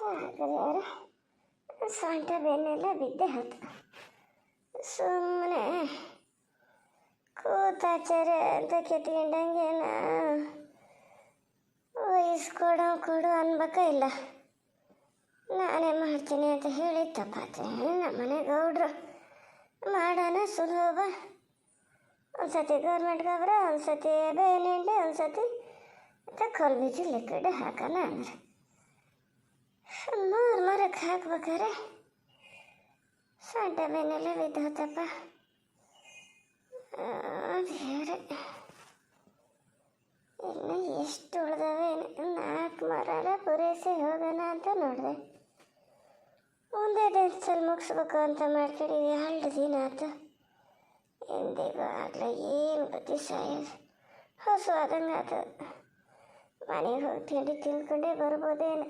ಸಾಗರ ಸೊಂಟ ಬೆನ್ನೆಲ್ಲ ಬಿದ್ದೆ ಹೊತ್ತು ಸುಮ್ಮನೆ ಕೂತಾಚಾರೆ ಅಂತ ಕೆತ್ಕೊಂಡಂಗೆ ವಹಿಸ್ಕೊಡೋ ಕೊಡು ಅನ್ಬೇಕ ಇಲ್ಲ. ನಾನೇ ಮಾಡ್ತೀನಿ ಅಂತ ಹೇಳಿ ತಪ್ಪಾತೆ. ನಮ್ಮನೆ ಗೌಡ್ರು ಮಾಡೋಣ ಸುಲಭ. ಒಂದ್ಸತಿ ಗೌರ್ಮೆಂಟ್ ಗೊಬ್ಬರ, ಒಂದ್ಸತಿ ಬೇವಿನ ಹಿಂಡಿ, ಒಂದ್ಸತಿ ಕಲ್ ಬೀಜ ಲಿಕ್ವಿಡ್ ಹಾಕೋಣ ಅಂದ್ರೆ ಮರಕ್ಕೆ ಹಾಕ್ಬೇಕಾರೆ ಸೊಂಟ ಬೆನ್ನೆಲ್ಲ ಬಿದ್ದೋತಪ್ಪ. ಬೇರೆ ಇನ್ನು ಎಷ್ಟು ಉಳ್ದವೆ? 4 ಮರ ಪೂರೈಸಿ ಹೋಗೋಣ ಅಂತ ನೋಡಿದೆ. ಒಂದೇ ದಿವಸದಲ್ಲಿ ಮುಗಿಸ್ಬೇಕು ಅಂತ ಮಾಡ್ಕೊಂಡು 2 ದಿನ ಆಯ್ತು. ಎಂದಿಗೂ ಆಗಲೇ ಏನು ಬುದ್ಧಿ ಸಾಯೋದು. ಹೊಸವಾದಂಗೆ ಆಯ್ತು. ಮನೆಗೆ ಹೋಗಿ ತಿಂಡಿ ತಿಂದ್ಕೊಂಡೇ ಬರ್ಬೋದೇನು.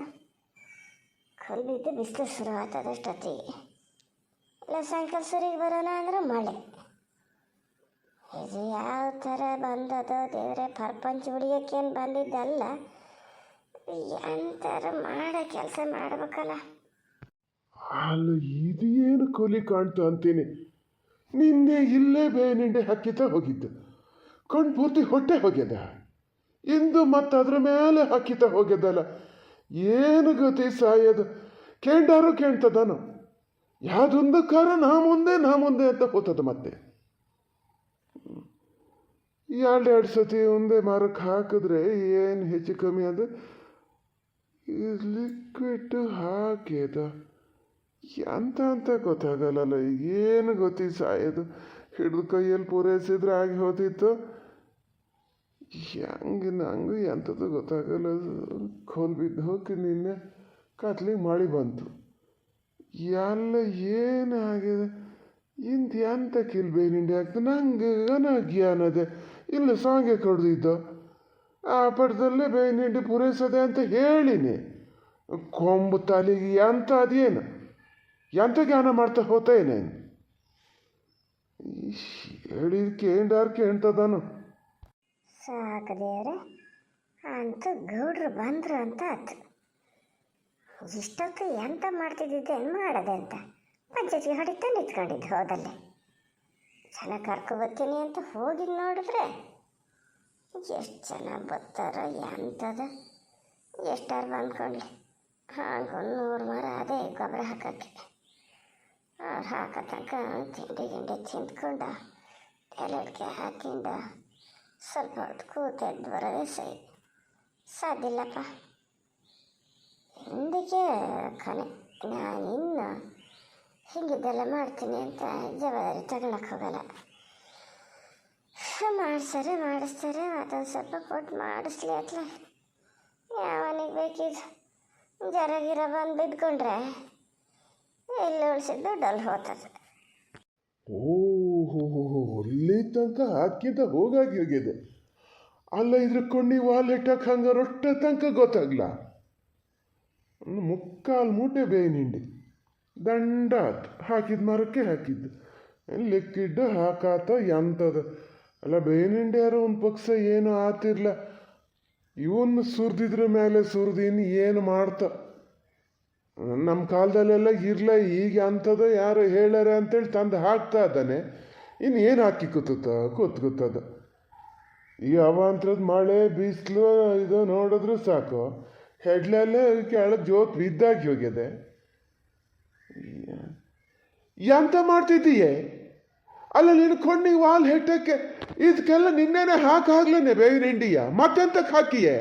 ಕಲ್ ಬಿದ್ದು ಬಿಸಿಲು ಶುರು ಆಗ್ತದೆ ಅಷ್ಟೊತ್ತಿಗೆ. ಇಲ್ಲ ಸಾಯಂಕಾಲ ಸುರಿಗೆ ಬರೋಣ ಅಂದ್ರೆ ಮಳೆ. ಇದು ಯಾವ ಥರ ಬಂದದೋ ದೇವರೇ, ಪ್ರಪಂಚ ಹುಡುಗಕ್ಕೇನು ಬಂದಿದ್ದಲ್ಲ. ಎಂಥರ ಮಾಡೋ ಕೆಲಸ ಮಾಡ್ಬೇಕಲ್ಲ. ಅಲ್ಲ, ಇದು ಏನು ಕೊಲಿ ಕಾಣ್ತು ಅಂತೀನಿ. ನಿನ್ನೆ ಇಲ್ಲೇ ಬೇನಿಂಡೆ ಹಾಕಿತ ಹೋಗಿದ್ದು, ಕಣ್ಣು ಪೂರ್ತಿ ಹೊಟ್ಟೆ ಹೋಗ್ಯದ. ಇಂದು ಮತ್ತು ಅದ್ರ ಮೇಲೆ ಹಾಕಿತ ಹೋಗ್ಯದಲ್ಲ. ಏನು ಗತಿ ಸಾಯೋದು. ಕೇಂಡಾರು ಕೇಳ್ತದಾನು. ಯಾವುದೊಂದು ಕಾರ ನಾ ಮುಂದೆ ಅಂತ ಹೋತದ. ಮತ್ತೆ 2 ಸತಿ ಒಂದೇ ಮಾರಕ್ಕೆ ಹಾಕಿದ್ರೆ ಏನು ಹೆಚ್ಚು ಕಮ್ಮಿ ಅದು ಲಿಕ್ವಿಡ್ ಹಾಕ್ಯದ. ಅಂತ ಗೊತ್ತಾಗಲ್ಲ. ಏನು ಗೊತ್ತಿ ಸಾಯೋದು. ಹಿಡಿದು ಕೈಯಲ್ಲಿ ಪೂರೈಸಿದ್ರೆ ಆಗಿ ಹೋತಿತ್ತು. ನಂಗೂ ಎಂಥದ್ದು ಗೊತ್ತಾಗಲ್ಲ. ಕೋಲ್ ಬಿದ್ದು ಹೋಗಿ ನಿನ್ನೆ ಕತ್ಲಿಗೆ ಮಳೆ ಬಂತು. ಎಲ್ಲ ಏನು ಆಗಿದೆ. ಎಂತ ಕಿಲ್ಬೇನಿಂಡಿ ಆಗ್ತದೆ. ನಂಗೆ ಜ್ಞಾನದೆ ಇಲ್ಲ ಸಾಂಗೆ ಕೊಡ್ದಿದ್ದು. ಆ ಪಟದಲ್ಲೇ ಬೇನಿಂಡಿ ಪೂರೈಸೋದೆ ಅಂತ ಹೇಳಿನಿ. ಕೊಂಬು ತಾಲಿಗೆ ಎಂತ ಅದೇನು ಎಂತ ಜ್ಞಾನ ಮಾಡ್ತಾ ಹೋತೇನೇನು. ಹೇಳಿದ ಕೇಳ್ತದಾನು. ಸಾಕು ದೇವ್ರೆ, ಅಂತೂ ಗೌಡ್ರು ಬಂದರು ಅಂತ ಆಯ್ತು. ಇಷ್ಟೊತ್ತು ಎಂತ ಮಾಡ್ತಿದ್ದಿದ್ದೇನು ಮಾಡದೆ ಅಂತ ಪಂಚಾಯತ್ಗೆ ಹೊಡಿತಾ ನಿಂತ್ಕೊಂಡಿದ್ದು. ಹೋದಲ್ಲಿ ಜನ ಕರ್ಕೊಬರ್ತೀನಿ ಅಂತ ಹೋಗಿ ನೋಡಿದ್ರೆ ಎಷ್ಟು ಜನ ಬರ್ತಾರೋ ಎಂಥದ. ಎಷ್ಟಾರು ಬಂದ್ಕೊಳ್ಳಿ. ಹಾಗೆ 100 ಮರ ಅದೇ ಗೊಬ್ಬರ ಹಾಕೋಕ್ಕೆ. ಅವ್ರು ಹಾಕೋ ತನಕ ತಿಂಡಿ ತಿಂದ್ಕೊಂಡು ಎಲೆಡ್ಕೆ ಹಾಕಿಂದ ಸ್ವಲ್ಪ ಹೊತ್ತು ಕೂತೆದ್ದು ಬರೋದೇ ಸಾಧ್ಯ ಇಲ್ಲಪ್ಪ. ಹಿಂದಕ್ಕೆ ಕೊನೆ ನಾನಿನ್ನು ಹಿಂಗಿದ್ದೆಲ್ಲ ಮಾಡ್ತೀನಿ ಅಂತ ಜವಾಬ್ದಾರಿ ತಗೊಳಕ್ಕೆ ಹೋಗಲ್ಲ. ಮಾಡಿಸ್ತಾರೆ ಅದೊಂದು ಸ್ವಲ್ಪ ಕೊಟ್ಟು ಮಾಡಿಸ್ಲಿ ಅತ್ಲ. ಯಾವನಿಗೆ ಬೇಕಿದ್ದು ಜರಗಿರ ಬಂದು ಬಿದ್ಕೊಂಡ್ರೆ ಎಲ್ಲಿ ಉಳಿಸಿದ್ದು ದುಡ್ಡಲ್ಲಿ ಹೋಗ್ತದೆ. ಅಲ್ಲಿ ತನಕ ಹಾಕಿದ ಹೋಗಿದೆ. ಅಲ್ಲ, ಇದ್ರ ಕೊಂಡಿ ವಾಲೆಟಕ್ಕೆ ಹಂಗೆ ರೊಟ್ಟ ತನಕ ಗೊತ್ತಾಗ್ಲ. 3/4 ಮೂಟೆ ಬೇವಿನಿಂಡಿ ದಂಡ ಹಾಕಿದ ಮರಕ್ಕೆ ಹಾಕಿದ್ದು. ಲಿಕ್ವಿಡ್ ಹಾಕಾತ ಎಂಥದ. ಅಲ್ಲ, ಬೇವಿನಿಂಡಿ ಯಾರೋ ಒಂದು ಪಕ್ಷ ಏನು ಆತಿರ್ಲ. ಇವನ್ನ ಸುರಿದಿದ್ರ ಮೇಲೆ ಸುರಿದಿನ್ನು ಏನು ಮಾಡ್ತ. ನಮ್ಮ ಕಾಲದಲ್ಲೆಲ್ಲ ಇರಲ. ಈಗ ಅಂಥದ್ದು ಯಾರು ಹೇಳ್ಯಾರ ಅಂತೇಳಿ ತಂದು ಹಾಕ್ತಾ ಇದ್ದಾನೆ. ಇನ್ನು ಏನು ಹಾಕಿ ಕೂತದ. ಈ ಅವಾಂತರದ ಮಳೆ ಬಿಸಿಲು ಇದು ನೋಡಿದ್ರು ಸಾಕು, ಹೆಡ್ಲೆಲ್ಲ ಕೆಳಗೆ ಜೋತ್ ಬಿದ್ದಾಗಿ ಹೋಗಿದೆ. ಎಂತ ಮಾಡ್ತಿದ್ದೀಯೇ? ಅಲ್ಲ, ನೀನು ಕೊಂಡಿಗೆ ವಾಲ್ ಹೆಟ್ಟಕ್ಕೆ ಇದಕ್ಕೆಲ್ಲ ನಿನ್ನೆನೆ ಹಾಕ್ಲೇನೆ ಬೇವಿನ ಹಿಂಡಿಯ. ಮತ್ತೆಂತಕ್ಕೆ ಹಾಕಿಯೇ?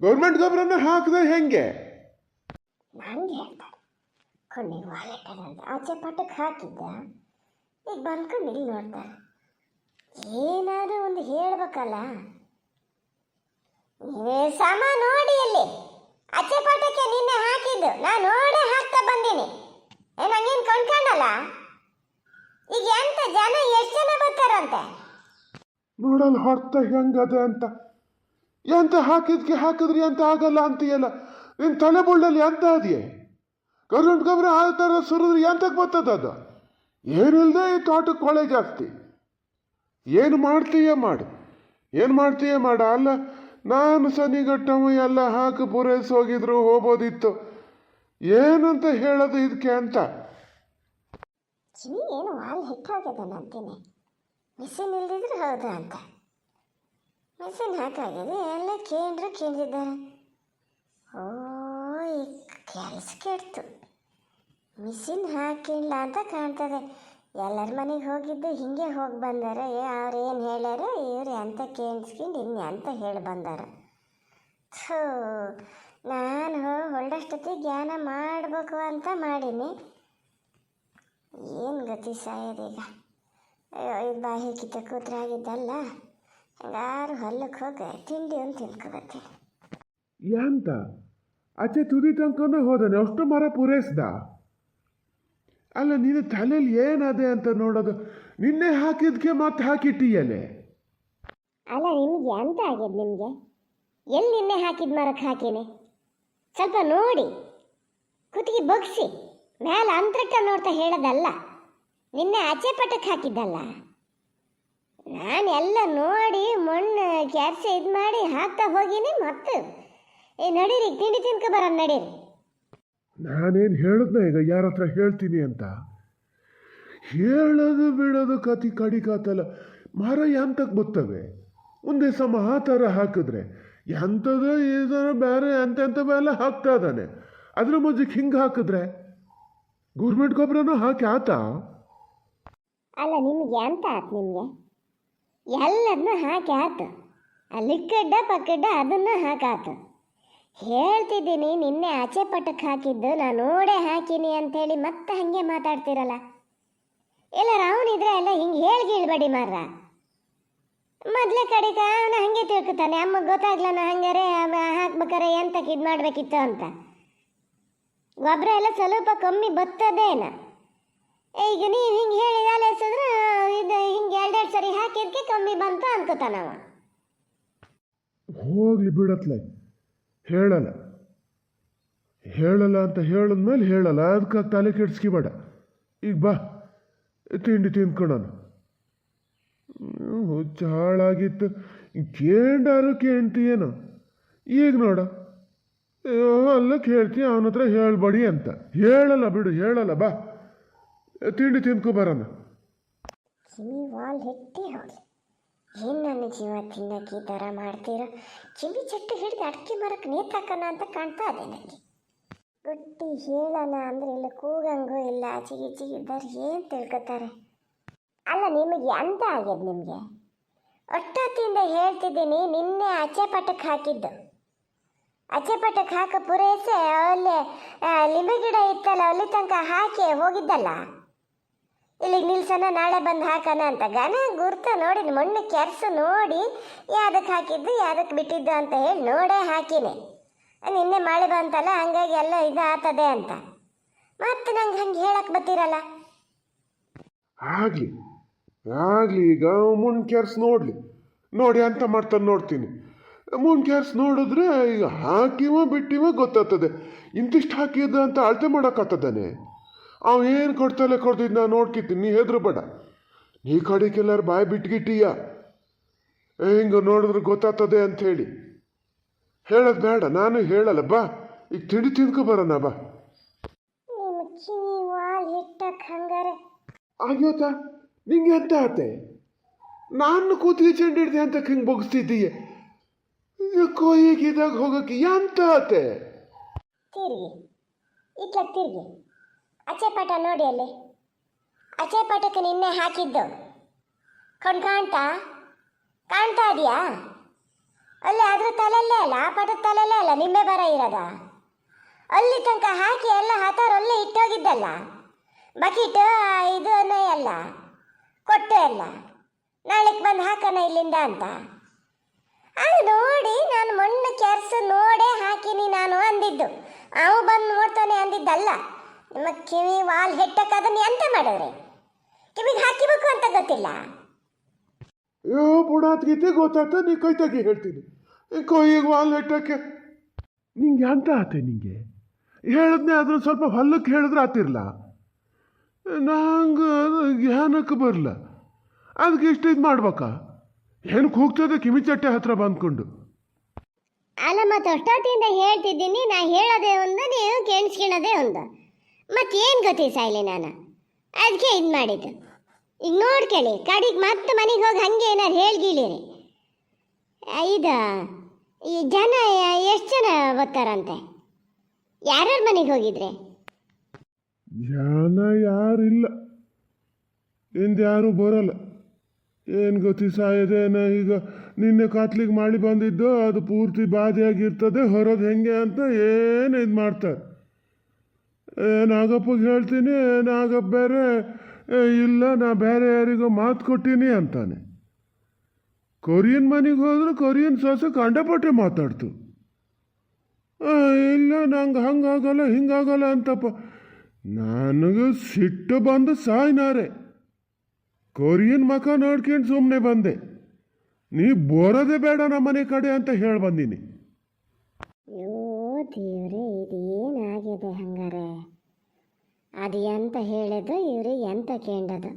ಗೌರ್ಮೆಂಟ್ ಗೊಬ್ಬರನ್ನ ಹಾಕಿದ್ರೆ ಹೆಂಗೆ? ನನಗೆ ಹೇಳ್ತಾರೆ ಕೊಂಡಿಗೆ ವಾಲ್ ಹೆಟ್ಟದಂತ. ಆಚೆ ಪಟಕ್ಕೆ ಹಾಕಿದ್ದ. ಈಗ ಬಂದ್ಕೊಂಡು ಇಲ್ಲಿ ನೋಡ್ತಾರೆ. ಏನಾದರೂ ಒಂದು ಹೇಳ್ಬೇಕಲ್ಲ. ಸಮ ನೋಡಿ ಅಲ್ಲಿ ಅಚ್ಚೆ ಪಟಕ್ಕೆ ನಿನ್ನೆ ಹಾಕಿದ್ದು ನಾನು ನೋಡೇ ಹಾಕ್ತಾ ಬಂದೀನಿ. ನಂಗೇನು ಕೊಂಡ್ಕೊಂಡಲ್ಲ. ಈಗ ಎಂತ ಜನ ಎಷ್ಟು ಜನ ಬರ್ತಾರಂತೆ ನೋಡಲ್ಲ. ಹೊಡ್ತ ಹೆಂಗದ ಅಂತ. ಎಂತ ಹಾಕಿದ್ರಿ ಅಂತ ಆಗಲ್ಲ ಅಂತೀಯಲ್ಲ. ನಿನ್ನ ತಲೆ ಬುಳ್ಳಲ್ಲಿ ಎಂತ ಅದೆಯೇ? ಗೌರ್ಮೆಂಟ್ ಗೊಬ್ಬರ ಆ ಥರ ಸುರಿದ್ರೆ ಎಂತಕ್ಕೆ ಬರ್ತದ ಅದು? ಏನಿಲ್ಲದೆ ಈ ತೋಟಕ್ಕೆ ಕೊಳೆ ಜಾಸ್ತಿ. ಏನು ಮಾಡ್ತೀಯ ಮಾಡು. ಅಲ್ಲ, ನಾನು ಸನಿಗಟ್ಟವ ಎಲ್ಲ ಹಾಕಿ ಪೂರೈಸಿ ಹೋಗಿದ್ರು ಹೋಗ್ಬೋದಿತ್ತು. ಏನಂತ ಹೇಳೋದು ಇದಕ್ಕೆ ಅಂತ. ಕಿವಿ ಏನು ವಾಲ್ ಹಿಟ್ಟಾಗ್ಯದ ಅಂತೀನಿ. ಮಿಷಿನ್ ಇಲ್ದಿದ್ರೆ ಹೌದಾ ಅಂತ. ಮಿಷಿನ್ ಹಾಕಾಗಿದೆ, ಎಲ್ಲ ಕೇಂದ್ರ ಕೇಂದ್ರಿದ್ದಾರೆ. ಓ ಈ ಕೆಲಸ ಕೆಡ್ತು. ಮಿಷಿನ್ ಹಾಕಿಲ್ಲ ಅಂತ ಕಾಣ್ತದೆ. ಎಲ್ಲರ ಮನೆಗೆ ಹೋಗಿದ್ದು ಹಿಂಗೆ ಹೋಗಿ ಬಂದಾರೆ. ಅವ್ರು ಏನು ಹೇಳ್ಯಾರ, ಇವ್ರು ಎಂತ ಕೇಳಿಸ್ಕೊಂಡು ಇನ್ನು ಎಂತ ಹೇಳಿ ಬಂದಾರ. ಥೂ, ನಾನು ಹೊರಡಷ್ಟೊತ್ತಿಗೆ ಜ್ಞಾನ ಮಾಡಬೇಕು ಅಂತ ಮಾಡೀನಿ. ಏನು ಗತಿ ಸಾಯೋದೀಗ. ಅಯ್ಯೋ ಇದು ಬಾಯಿ ಕಿತ್ತ ಕೂತ್ರಾಗಿದ್ದಲ್ಲ. ಹಂಗಾರು ಹೊಲ್ಲಕ್ಕೆ ಹೋಗಿ ತಿಂಡಿ ಒಂದು ತಿನ್ಕೊಬರ್ತೀನಿ. ಎಂತ ಆಚೆ ತುದಿ ತನಕನೇ ಹೋದಾನೆ, ಅಷ್ಟು ಮರ ಪೂರೈಸ್ದ. ಅಲ್ಲ ನೀನು ತಲೆಯಲ್ಲಿ ಏನದೆ ಅಂತ ನೋಡೋದು. ನಿನ್ನೆ ಹಾಕಿದ್ಕೆ ಮತ್ತೆ ಹಾಕಿಟ್ಟಿಯಲೆ. ಅಲ್ಲ ನಿಮಗೆ ಎಂತ ಆಗ್ಯದ? ನಿಮಗೆ ಎಲ್ಲಿ ನಿನ್ನೆ ಹಾಕಿದ ಮರಕ್ಕೆ ಹಾಕೀನಿ? ಸ್ವಲ್ಪ ನೋಡಿ, ಕುತ್ತಿಗೆ ಬಗ್ಸಿ ಮೇಲೆ ಅಂತರಕ್ಕ ನೋಡ್ತಾ ಹೇಳೋದಲ್ಲ. ನಿನ್ನೆ ಆಚೆ ಪಟಕ್ಕೆ ಹಾಕಿದ್ದಲ್ಲ. ನಾನು ಎಲ್ಲ ನೋಡಿ ಮಣ್ಣು ಕ್ಯಾರ್ಸೆ ಇದು ಮಾಡಿ ಹಾಕ್ತಾ ಹೋಗೀನಿ. ಮತ್ತು ನಡೀರಿ ತಿಂಡಿ ತಿನ್ಕೊ ಬರೋಣ, ನಡೀರಿ. ನಾನೇನು ಹೇಳಿದ್ನ ಈಗ ಯಾರ ಹತ್ರ ಹೇಳ್ತೀನಿ ಅಂತ? ಹೇಳೋದು ಬಿಡೋದು ಕತಿ ಕಡಿಕಾತಲ್ಲ. ಮರ ಎಂತಕ್ಕೆ ಬರ್ತವೆ? ಒಂದೇ ಸಮ ಆ ಥರ ಹಾಕಿದ್ರೆ ಎಂಥದ್ದು ಈ ಥರ ಬೇರೆ ಎಂತೆಂಥ ಎಲ್ಲ ಹಾಕ್ತಾ ಇದ್ದಾನೆ. ಅದ್ರ ಮಧ್ಯಕ್ಕೆ ಹಿಂಗೆ ಹಾಕಿದ್ರೆ ಗೌರ್ಮೆಂಟ್ ಗೊಬ್ಬರನೂ ಹಾಕಿ ಆತ. ಅಲ್ಲ ನಿಮ್ಗೆ ಎಂತ ಆಯ್ತು? ನಿಮಗೆ ಎಲ್ಲದನ್ನೂ ಹಾಕಿ ಆಯ್ತು. ಆ ಲಿಕ್ವಿಡ್ಡ ಪಕ್ಕಡ್ಡ ಅದನ್ನು ಹಾಕಾತು. ಹೇಳ್ತಿದ್ದೀನಿ ನಿನ್ನೆ ಆಚೆ ಪಟಕ್ಕೆ ಹಾಕಿದ್ದು ನಾನು ನೋಡೇ ಹಾಕೀನಿ ಅಂಥೇಳಿ ಮತ್ತೆ ಹಾಗೆ ಮಾತಾಡ್ತಿರಲ್ಲ. ಎಲ್ಲರ ಅವನಿದ್ರೆ ಎಲ್ಲ ಹಿಂಗೆ ಹೇಳ್ಬೇಡಿ ಮಾರ್ರ. ಮೊದಲೇ ಕಡೆಗೆ ಅವನು ಹಾಗೆ ತಿಳ್ಕೊತಾನೆ. ಅಮ್ಮಗೆ ಗೊತ್ತಾಗ್ಲನ ಹಂಗಾರೆ ಹಾಕ್ಬೇಕಾರೆ ಎಂತಕ್ಕೆ ಇದು ಮಾಡಬೇಕಿತ್ತು ಅಂತ. ಗೊಬ್ಬರ ಎಲ್ಲ ಸ್ವಲ್ಪ ಕಮ್ಮಿ ಬರ್ತದೇನ. ಈಗ ನೀವು ಹಿಂಗೆ ಹೇಳಿ ಅಲೆಸಿದ್ರೆ ಇದು ಹಿಂಗೆ ಎರಡೆರಡು ಸರಿ ಹಾಕಿದ್ಕೆ ಕಮ್ಮಿ ಬಂತು ಅನ್ಕೋತಾನವ. ಹೋಗ್ಲಿ ಬಿಡತ್ಲೆ, ಹೇಳಲ್ಲ ಹೇಳಲ್ಲ ಅಂತ ಹೇಳಿದ್ಮೇಲೆ ಹೇಳಲ್ಲ. ಅದಕ್ಕೆ ತಲೆ ಕೆಡ್ಸ್ಕಿಬೇಡ. ಈಗ ಬಾ ತಿಂಡಿ ತಿಂದ್ಕೊಳೋಣ. ಹುಚ್ಚ ಹಾಳಾಗಿತ್ತು. ಕೇಂಡಾರು ಕೇಳ್ತೀಯೇನೋ ಈಗ ನೋಡ. ಅಲ್ಲ ಕೇಳ್ತೀಯ ಅವನ ಹತ್ರ ಹೇಳ್ಬೇಡಿ ಅಂತ. ಹೇಳಲ್ಲ ಬಿಡು, ಹೇಳಲ್ಲ. ಬಾ ತಿಂಡಿ ತಿನ್ಕೊ ಬರೋಣ. ಕಿವಿ ವಾಲ್ ಹೆಟ್ಟಿ ಹೋಗಿ ಏನು ನನ್ನ ಜೀವ ತಿನ್ನಕ್ಕೆ ಈ ಥರ ಮಾಡ್ತೀರ? ಕಿವಿ ಚಟ್ಟು ಹಿಡಿದು ಅಡಿಕೆ ಮರಕ್ಕೆ ನೇತಾಕನ ಅಂತ ಕಾಣ್ತಾ ಇದೆ ನನಗೆ. ಗುಟ್ಟಿ ಹೇಳೋಣ ಅಂದರೆ ಇಲ್ಲ, ಕೂಗಂಗೂ ಇಲ್ಲ. ಆಚೆಗೆ ಈಚೆಗೆ ಇದ್ದಾರೆ, ಏನು ತಿಳ್ಕೊತಾರೆ? ಅಲ್ಲ ನಿಮಗೆ ಎಂತ ಆಗ್ಯದ? ನಿಮಗೆ ಒಟ್ಟೊತ್ತಿಂದ ಹೇಳ್ತಿದ್ದೀನಿ ನಿನ್ನೆ ಆಚೆ ಪಟಕ್ಕೆ ಹಾಕಿದ್ದು. ಆಚೆ ಪಟಕ್ಕೆ ಹಾಕೋ ಪೂರೈಸಿ ಅಲ್ಲಿ ಲಿಂಬೆ ಗಿಡ ಇತ್ತಲ್ಲ, ಅಲ್ಲಿ ತನಕ ಹಾಕಿ ಹೋಗಿದ್ದಲ್ಲ. ಇಲ್ಲಿಗೆ ನಿಲ್ಸನ, ನಾಳೆ ಬಂದು ಹಾಕೋಣ ಅಂತ ಗನ ಗುರ್ತ ನೋಡಿ ಮಣ್ಣು ಕೆರ್ಸು ನೋಡಿ ಯಾವುದಕ್ಕೆ ಹಾಕಿದ್ದು ಯಾವುದಕ್ಕೆ ಬಿಟ್ಟಿದ್ದು ಅಂತ ಹೇಳಿ ನೋಡೇ ಹಾಕಿನಿ. ನಿನ್ನೆ ಮಳೆ ಬಂತಲ್ಲ, ಹಂಗಾಗಿ ಎಲ್ಲ ಇದು ಆಗ್ತದೆ ಅಂತ ಮತ್ತೆ ನಂಗೆ ಹಂಗೆ ಹೇಳಕ್ಕೆ ಬರ್ತಿರಲ್ಲ. ಆಗಲಿ ಆಗಲಿ, ಈಗ ಮುನ್ ಕೆರ್ಸ್ ನೋಡಿ ಅಂತ ಮಾಡ್ತಾನೆ ನೋಡ್ತೀನಿ. ಮುನ್ ಕೆರ್ಸ್ ನೋಡಿದ್ರೆ ಈಗ ಹಾಕಿವ ಬಿಟ್ಟಿವ ಗೊತ್ತಾಗ್ತದೆ. ಇಂತಿಷ್ಟು ಹಾಕಿದ ಅಂತ ಅಳತೆ ಮಾಡೋಕ್ಕಾಗ್ತದಾನೆ? ಅವ ಏನು ಕೊಡ್ತಲೆ ಕೊಡ್ತಿದ್ದು ನಾನು ನೋಡ್ಕಿತ್ತೀನಿ. ನೀ ಹೆದ್ರು ಬೇಡ. ನೀ ಕಡೆಗೆಲ್ಲರೂ ಬಾಯಿ ಬಿಟ್ಗಿಟ್ಟೀಯ. ಹಿಂಗೆ ನೋಡಿದ್ರೆ ಗೊತ್ತಾಗ್ತದೆ ಅಂಥೇಳಿ ಹೇಳೋದು ಬೇಡ. ನಾನು ಹೇಳಲ್ಲ. ಬಾ ಈಗ ತಿಂಡಿ ತಿನ್ಕೊ ಬರೋಣ. ಬಾ. ನಿಮ್ಮ ಕಿವಿ ವಾಲ್ ಹಿಟ್ಟಕ್ಕೆ ಹಂಗಾರೆ ಆಗ್ಯೋತ ನಿಂಗೆ ಎಂತ ಆತೆ? ನಾನು ಕೂತಿಗೆ ಚೆಂಡು ಹಿಡ್ದೆ ಅಂತ ಹಿಂಗೆ ಬೊಗಿಸ್ತಿದ್ದೀಯ. ಕೊಯ್ಯಿಗಿದಾಗ ಹೋಗೋಕೆ ಎಂತ ಆತೆ? ತಿರುಗಿ ಇಟ್ಲ ತಿರುಗಿ ಅಚ್ಚೆ ಪಾಠ ನೋಡಿ. ಅಲ್ಲಿ ಅಚ್ಚೆ ಪಾಠಕ್ಕೆ ನಿನ್ನೆ ಹಾಕಿದ್ದು ಕಾಣ್ತಾ ಇದೆಯಾ? ಅಲ್ಲಿ ಅದ್ರ ತಲೆಯಲ್ಲೇ ಅಲ್ಲ, ಆ ಪಾಠದ ತಲೆಯಲ್ಲೇ ಅಲ್ಲ ನಿಂಬೆ ಬರ ಇರೋದ. ಅಲ್ಲಿ ತನಕ ಹಾಕಿ ಎಲ್ಲ ಹತಾರಲ್ಲೇ ಇಟ್ಟೋಗಿದ್ದಲ್ಲ. ಬಕೀಟು ಇದು ಎಲ್ಲ ಕೊಟ್ಟು ಎಲ್ಲ ನಾಳೆಗೆ ಬಂದು ಹಾಕೋಣ ಇಲ್ಲಿಂದ ಅಂತ. ಅದು ನೋಡಿ ನಾನು ಮಣ್ಣು ಕೆರ್ಸು ನೋಡೇ ಹಾಕಿನಿ ನಾನು ಅಂದಿದ್ದು. ಅವು ಬಂದು ನೋಡ್ತಾನೆ ಅಂದಿದ್ದಲ್ಲ. ನಿಮ್ಮ ಕಿವಿ ವಾಲ್ ಹೆಟ್ಟಕ್ಕೆ ಅದನ್ನು ಎಂತ ಮಾಡಿದ್ರಿ? ಕಿವಿಗೆ ಹಾಕಿಬೇಕು ಅಂತ ಗೊತ್ತಿಲ್ಲ? ಯೋ ಪುಣಾತ್ಗೀತೆ ಗೊತ್ತಾಗ್ತ. ನೀ ಕೈ ತೆಗಿ ಹೇಳ್ತೀನಿ. ಕೊಯ್ಯಿಗೆ ವಾಲ್ ಹೆಟ್ಟಕ್ಕೆ ನಿಂಗೆ ಎಂತ ಆತೆ? ನಿಂಗೆ ಹೇಳಿದ್ನೆ ಅದ್ರ ಸ್ವಲ್ಪ ಹೊಲ್ಲಕ್ಕೆ ಹೇಳಿದ್ರೆ ಆತಿರ್ಲ. ನಂಗೆ ಜ್ಞಾನಕ್ಕೆ ಬರಲ್ಲ. ಅದಕ್ಕೆ ಇಷ್ಟು ಇದು ಮಾಡ್ಬೇಕಾ? ಏನು ಕೂಗ್ತದೆ ಕಿವಿ ಚಟ್ಟೆ ಹತ್ರ ಬಂದ್ಕೊಂಡು. ಅಲ್ಲ ಮತ್ತೆ ಅಷ್ಟೊತ್ತಿಂದ ಹೇಳ್ತಿದ್ದೀನಿ. ನಾ ಹೇಳೋದೇ ಒಂದು, ನೀವು ನೆನೆಸ್ಕೊಳ್ಳೋದೇ ಒಂದು. ಮತ್ತೇನು ಗೊತ್ತಿ ಸಾಯ್ಲಿ ನಾನು ಅದಕ್ಕೆ ಇದು ಮಾಡಿದ್ದು. ಈಗ ನೋಡ್ಕೊಳ್ಳಿ ಕಡೆಗೆ ಮತ್ತೆ ಮನೆಗೆ ಹೋಗಿ ಹಂಗೆ ಏನಾರು ಹೇಳ್ಗಿಳಿರಿ. ಇದು ಈ ಜನ ಎಷ್ಟು ಜನ ಓದ್ತಾರಂತೆ? ಯಾರ್ಯಾರ ಮನೆಗೆ ಹೋಗಿದ್ರೆ? ಜನ ಯಾರಿಲ್ಲ, ಯಾರೂ ಬರೋಲ್ಲ. ಏನು ಗೊತ್ತಿ ಸಾಯದೇನ, ಈಗ ನಿನ್ನೆ ಕಾತ್ಲಿಗೆ ಮಾಡಿ ಬಂದಿದ್ದು ಅದು ಪೂರ್ತಿ ಬಾಧೆಯಾಗಿರ್ತದೆ, ಹೊರದು ಹೆಂಗೆ ಅಂತ ಏನು ಇದು ಮಾಡ್ತಾರೆ. ನಾಗಪ್ಪಗೆ ಹೇಳ್ತೀನಿ, ನಾಗಪ್ಪ ಬೇರೆ ಇಲ್ಲ ನಾ ಬೇರೆ ಯಾರಿಗೋ ಮಾತು ಕೊಟ್ಟೀನಿ ಅಂತಾನೆ. ಕೊರಿಯನ್ ಮನೆಗೆ ಹೋದ್ರೆ ಕೊರಿಯನ್ ಸೊಸೆ ಕಂಡಪಟ್ಟೆ ಮಾತಾಡ್ತು. ಇಲ್ಲ ನಂಗೆ ಹಂಗಾಗಲ್ಲ ಹಿಂಗಾಗಲ್ಲ ಅಂತಪ್ಪ. ನನಗೆ ಸಿಟ್ಟು ಬಂದು ಸಾಯ್ನಾರೆ. ಕೊರಿಯನ್ ಮಖ ನೋಡ್ಕೊಂಡು ಸುಮ್ಮನೆ ಬಂದೆ. ನೀ ಬರೋದೇ ಬೇಡ ನಮ್ಮ ಮನೆ ಕಡೆ ಅಂತ ಹೇಳಿ ಬಂದೀನಿ. ಅಯ್ಯೋ ದೇವ್ರೆ, ಇದೇನಾಗಿದೆ ಹಂಗಾರೆ? ಅದು ಎಂತ ಹೇಳಿದ್ದು ಇವ್ರಿಗೆ ಎಂತ ಕೇಂಡದು?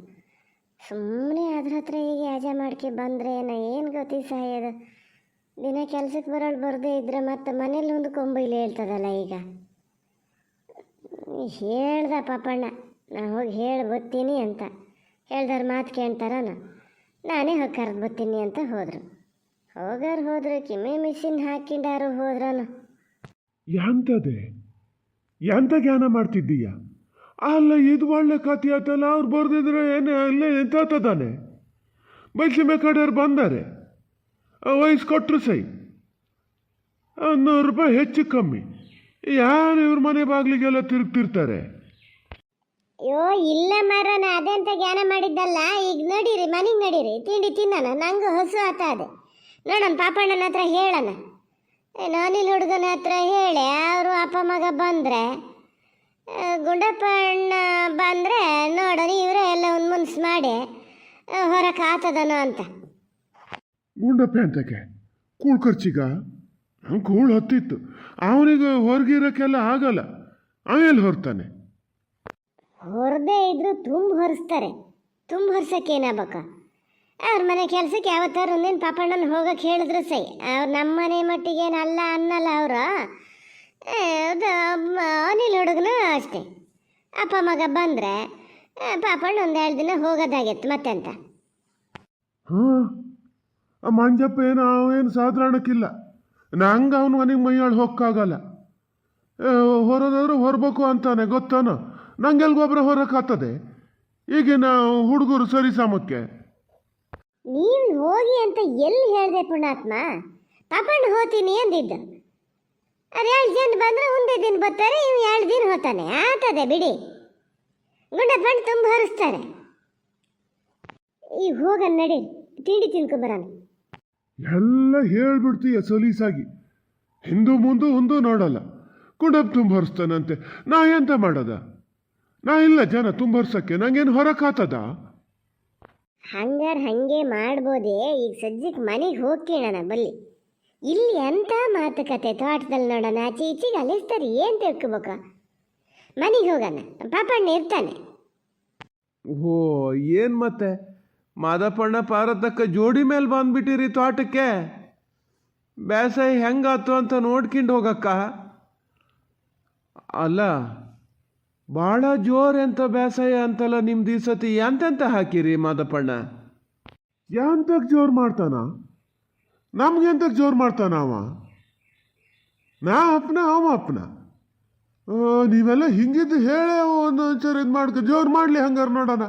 ಸುಮ್ಮನೆ ಅದ್ರ ಹತ್ರ ಈಗ ಯಾಜ ಮಾಡ್ಕೆ ಬಂದರೆ ಏನು ಗೊತ್ತಿ ಸಾಯೋದು. ದಿನ ಕೆಲ್ಸಕ್ಕೆ ಬರೋಳು ಬರದೇ ಇದ್ರೆ ಮತ್ತೆ ಮನೇಲಿ ಒಂದು ಕೊಂಬೈಲಿ ಹೇಳ್ತದಲ್ಲ. ಈಗ ಹೇಳ್ದ ಪಾಪಣ್ಣ, ನಾ ಹೋಗಿ ಹೇಳಿ ಬತ್ತೀನಿ ಅಂತ. ಹೇಳ್ದಾರ ಮಾತು ಕೇಳ್ತಾರನ, ನಾನೇ ಹೋಗಿ ಕರೆದು ಬತ್ತೀನಿ ಅಂತ ಹೋದರು. ಹೋದ್ರು ಕಿಮ್ಮೆ ಮಿಷಿನ್ ಹಾಕಿಂಡಾರು ಹೋದ್ರನು. ಎಂತದೆ ಎಂತ ಜ್ಞಾನ ಮಾಡ್ತಿದ್ದೀಯ? ಅಲ್ಲ ಇದು ಒಳ್ಳೆ ಕಥೆ ಆಯ್ತಲ್ಲ. ಅವ್ರು ಬರ್ದಿದ್ರೆ ಏನು ಅಲ್ಲೇ ಎಂತಾನೆ ಬೈಸಿಮೆ ಕಡೆಯವ್ರು ಬಂದಾರೆ, ವಯಸ್ಸು ಕೊಟ್ಟರು ಸೈ 100 ರೂಪಾಯಿ ಹೆಚ್ಚು ಕಮ್ಮಿ. ಯಾರು ಇವ್ರ ಮನೆ ಬಾಗಿಲಿಗೆಲ್ಲ ತಿರುಗ್ತಿರ್ತಾರೆ. ಅಯ್ಯೋ ಇಲ್ಲ ಮಾರನ, ಅದೆಂತ ಜ್ಞಾನ ಮಾಡಿದ್ದಲ್ಲ. ಈಗ ನಡೀರಿ ಮನೆಗೆ ನಡೀರಿ, ತಿಂಡಿ ತಿನ್ನೋಣ. ನಂಗೂ ಹಸು ಆತದೆ. ನೋಡೋಣ ಪಾಪಣ್ಣನ ಹತ್ರ ಹೇಳೋಣ. ನಾನಿಲ್ ಹುಡುಗನ ಹತ್ರ ಹೇಳಿ ಅವರು ಅಪ್ಪ ಮಗ ಬಂದರೆ, ಗುಂಡಪ್ಪಣ್ಣ ಬಂದರೆ ನೋಡೋಣ ಇವರೇ ಎಲ್ಲ ಒಂದು ಮುನ್ಸು ಮಾಡಿ ಹೊರಕ್ಕೆ ಆತದನೋ ಅಂತ. ಗುಂಡಪ್ಪ ಅಂತಕ್ಕೆ ಕೂಳು ಖರ್ಚಿಗ ಕೂಳು ಹೊತ್ತಿತ್ತು. ಅವನಿಗೆ ಹೊರಗಿರೋಕ್ಕೆಲ್ಲ ಆಗಲ್ಲ. ಆಮೇಲೆ ಹೊರ್ತಾನೆ. ಹೊರದೇ ಇದ್ರು ತುಂಬ ಹೊರಿಸ್ತಾರೆ. ತುಂಬ ಹೊರ್ಸಕ್ಕೆ ಏನಾಗಬೇಕ? ಅವ್ರ ಮನೆ ಕೆಲಸಕ್ಕೆ ಯಾವತ್ತಾರು ಒಂದೇನು ಪಾಪಣ್ಣನ ಹೋಗಕ್ಕೆ ಹೇಳಿದ್ರು ಸೈ. ಅವ್ರು ನಮ್ಮ ಮನೆ ಮಟ್ಟಿಗೇನಲ್ಲ ಅನ್ನಲ್ಲ ಅವರು. ಅದು ಅನಿಲ್ ಹುಡುಗನು ಅಷ್ಟೇ. ಅಪ್ಪ ಮಗ ಬಂದರೆ ಪಾಪಣ್ಣ 1-2 ದಿನ ಹೋಗೋದಾಗಿತ್ತು ಮತ್ತೆಂತ. ಹಾಂ, ಆ ಮಂಜಪ್ಪ ಏನು ಅವೇನು ಸಾಧಾರಣಕ್ಕಿಲ್ಲ. ನಂಗೆ ಅವನ ಮನೆಗೆ ಮೈಯಾಳು ಹೋಗಕ್ಕಾಗಲ್ಲ. ಹೊರದಾದ್ರೂ ಹೊರಬೇಕು ಅಂತಾನೆ ಗೊತ್ತಾನೋ. ನಂಗೆಲ್ಗೊಬ್ಬರ ಹೊರಕ್ಕಾಗ್ತದೆ ಈಗಿನ ಹುಡುಗರು ಸರಿ ಸಾಮಕ್ಕೆ. ನೀವು ಹೋಗಿ ಅಂತ ಎಲ್ಲಿ ಹೇಳಿದೆ ಪುಣ್ಯಾತ್ಮ? ಪಾಪಣ್ಣ ಹೋಗ್ತೀನಿ ಅಂದಿದ್ದು. ಅದು 2 ಜನ ಬಂದರೆ ಒಂದೇ ದಿನ ಬರ್ತಾರೆ, ಇವು 2 ದಿನ ಹೋಗ್ತಾನೆ. ಆತದೆ ಬಿಡಿ. ಗುಂಡಪ್ಪಣ್ಣ ತುಂಬ ಹೊರಿಸ್ತಾರೆ. ಈಗ ಹೋಗ ನಡಿ, ತಿಂಡಿ ತಿನ್ಕೊಂಬರೋಣ. ಎಲ್ಲ ಹೇಳ್ಬಿಡ್ತೀಯ ಸಲೀಸಾಗಿ. ಹಿಂದೂ ಮುಂದೆ ಒಂದು ನೋಡಲ್ಲ. ಗುಂಡಪ್ಪ ತುಂಬ ಹೊರಿಸ್ತಾನಂತೆ. ನಾ ಎಂತ ಮಾಡೋದ? ನಾ ಇಲ್ಲ ಜನ ತುಂಬ ಹೊರ್ಸಕ್ಕೆ. ನಂಗೇನು ಹೊರಕ್ಕಾತದ? ಹಂಗೆ ಮಾಡ್ಬೋದೇ. ಈಗ ಸದ್ಯಕ್ಕೆ ಮನೆಗೆ ಹೋಗ್ಕೇಳಣ ಬಲ್ಲಿ. ಇಲ್ಲಿ ಎಂಥ ಮಾತುಕತೆ ತೋಟದಲ್ಲಿ ನೋಡೋಣ, ಆಚೆ ಈಚೆಗೆ ಅಲಿಸ್ತಾರೆ. ಏನು ತಿಳ್ಕೊಬೇಕ? ಮನೆಗೆ ಹೋಗೋಣ, ಪಾಪಣ್ಣ ಇರ್ತಾನೆ. ಓ ಏನು ಮತ್ತೆ ಮಾದಪ್ಪಣ್ಣ ಪಾರತಕ್ಕ ಜೋಡಿ ಮೇಲೆ ಬಂದ್ಬಿಟ್ಟಿರಿ ತೋಟಕ್ಕೆ. ಬೇಸಾಯ ಹೆಂಗಾತು ಅಂತ ನೋಡ್ಕೊಂಡು ಹೋಗಕ್ಕ. ಅಲ್ಲ ಭಾಳ ಜೋರು ಎಂತ ಬೇಸಾಯ ಅಂತಲ್ಲ ನಿಮ್ದು ಈ ಸತಿ. ಎಂತೆಂತ ಹಾಕಿರಿ ಮಾದಪ್ಪಣ್ಣ? ಎಂತಕ್ಕೆ ಜೋರು ಮಾಡ್ತಾನ? ನಮ್ಗೆಂತಕ್ಕೆ ಜೋರು ಮಾಡ್ತಾನ ಅವ? ನಾ ಅಪ್ಪನ ಅವ ಅಪ್ಪನ. ನೀವೆಲ್ಲ ಹಿಂಗಿದ್ದು ಹೇಳೇ ಒಂದೊಂದ್ಸರಿ ಇದು ಮಾಡ್ಕೊ ಜೋರು ಮಾಡಲಿ ಹಂಗಾರೆ ನೋಡೋಣ.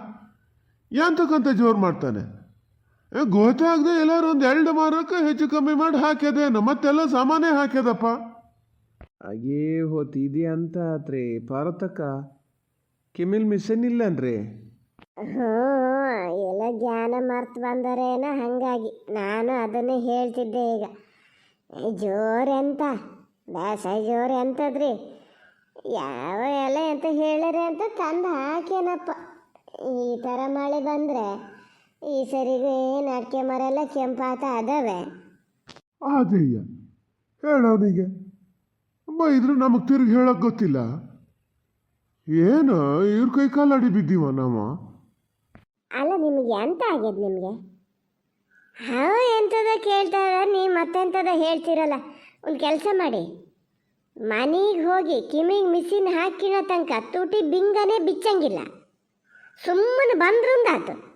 ಎಂತಕ್ಕಂತ ಜೋರು ಮಾಡ್ತಾನೆ? ಗೊತ್ತಾಗದೆ ಎಲ್ಲರೂ 1-2 ಮಾರಕ್ಕೆ ಹೆಚ್ಚು ಕಮ್ಮಿ ಮಾಡಿ ಹಾಕ್ಯದೇನು, ಮತ್ತೆಲ್ಲ ಸಾಮಾನ್ಯ ಹಾಕ್ಯದಪ್ಪ. ಹಾಗೇ ಹೋತಿದಿ ಅಂತ ಆತ್ರಿ ಪಾರತಕ್ಕ. ಕಿಮಿಲ್ ಮಿಷನ್ ಇಲ್ಲನ್ರಿ? ಹ್ಞೂ, ಎಲ್ಲ ಜ್ಞಾನ ಮರ್ತು ಬಂದರೇನ, ಹಾಗಾಗಿ ನಾನು ಅದನ್ನೇ ಹೇಳ್ತಿದ್ದೆ. ಈಗ ಜೋರೆಂತ ಬೇಸಾಯ ಜೋರು ಎಂತದ್ರಿ? ಯಾವ ಎಲ್ಲ ಎಂತ ಹೇಳಿರಿ ಅಂತ ತಂದು ಹಾಕೇನಪ್ಪ. ಈ ಥರ ಮಳೆ ಬಂದರೆ ಈ ಸರಿಗೆ ಏನು ಅಡಿಕೆ ಮರ ಎಲ್ಲ ಕೆಂಪಾತ ಅದಾವೆ. ಆದಯ್ಯ ಹೇಳವನಿಗೆ ಬೈದ್ರೆ ನಮಗೆ ತಿರುಗಿ ಹೇಳೋಕೆ ಗೊತ್ತಿಲ್ಲ. ಏನು ಇವ್ರ ಕೈ ಕಾಲಡಿ ಬಿದ್ದೀವ ನಾವು? ಅಲ್ಲ ನಿಮಗೆ ಎಂತ ಆಗ್ಯದ ನಿಮಗೆ? ಹಾಂ ಎಂಥದ ಕೇಳ್ತಾರ, ನೀವು ಮತ್ತೆಂಥದ ಹೇಳ್ತೀರಲ್ಲ. ಒಂದು ಕೆಲಸ ಮಾಡಿ, ಮನೆಗೆ ಹೋಗಿ ಕಿಮಿಗೆ ಮಿಸಿನ್ ಹಾಕಿರೋ ತನಕ ತುಟಿ ಬಿಂಗನೇ ಬಿಚ್ಚಂಗಿಲ್ಲ. ಸುಮ್ಮನೆ ಬಂದ್ರಂದಾತು.